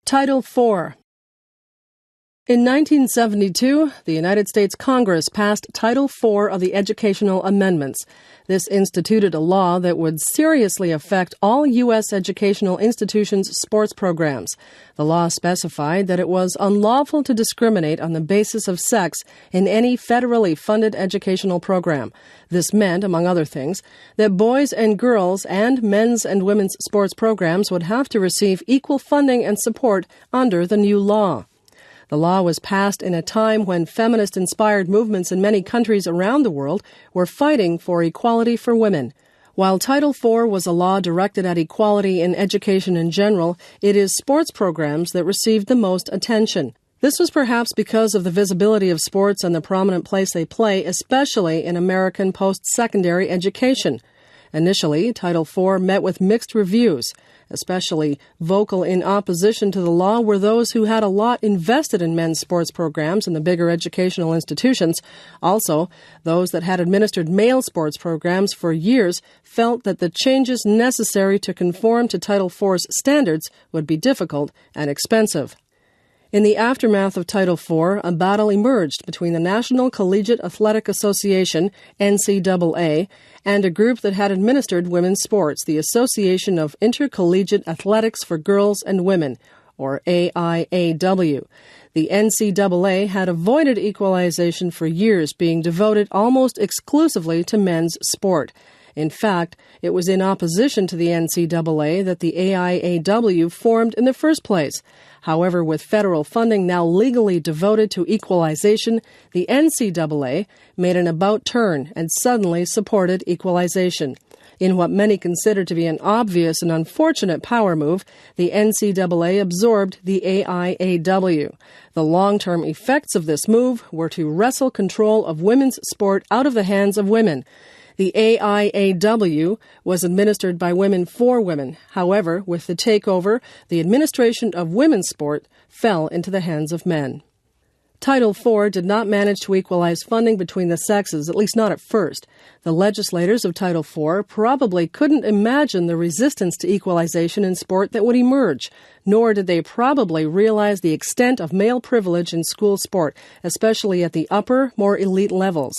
Title IV. In 1972, the United States Congress passed Title IV of the Educational Amendments. This instituted a law that would seriously affect all U.S. educational institutions' sports programs. The law specified that it was unlawful to discriminate on the basis of sex in any federally funded educational program. This meant, among other things, that boys and girls and men's and women's sports programs would have to receive equal funding and support under the new law. The law was passed in a time when feminist-inspired movements in many countries around the world were fighting for equality for women. While Title IV was a law directed at equality in education in general, it is sports programs that received the most attention. This was perhaps because of the visibility of sports and the prominent place they play, especially in American post-secondary education. Initially, Title IV met with mixed reviews. Especially vocal in opposition to the law were those who had a lot invested in men's sports programs in the bigger educational institutions. Also, those that had administered male sports programs for years felt that the changes necessary to conform to Title IV's standards would be difficult and expensive. In the aftermath of Title IV, a battle emerged between the National Collegiate Athletic Association, NCAA, and a group that had administered women's sports, the Association of Intercollegiate Athletics for Girls and Women, or AIAW. The NCAA had avoided equalization for years, being devoted almost exclusively to men's sport. In fact, it was in opposition to the NCAA that the AIAW formed in the first place. However, with federal funding now legally devoted to equalization, the NCAA made an about-turn and suddenly supported equalization. In what many consider to be an obvious and unfortunate power move, the NCAA absorbed the AIAW. The long-term effects of this move were to wrestle control of women's sport out of the hands of women. The AIAW was administered by women for women. However, with the takeover, the administration of women's sport fell into the hands of men. Title IV did not manage to equalize funding between the sexes, at least not at first. The legislators of Title IV probably couldn't imagine the resistance to equalization in sport that would emerge, nor did they probably realize the extent of male privilege in school sport, especially at the upper, more elite levels.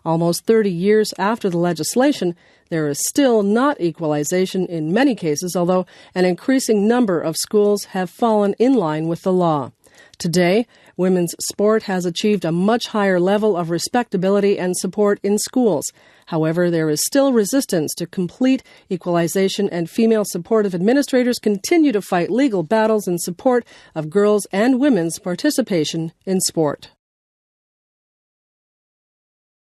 Almost 30 years after the legislation, there is still not equalization in many cases, although an increasing number of schools have fallen in line with the law. Today, women's sport has achieved a much higher level of respectability and support in schools. However, there is still resistance to complete equalization, and female supportive administrators continue to fight legal battles in support of girls' and women's participation in sport.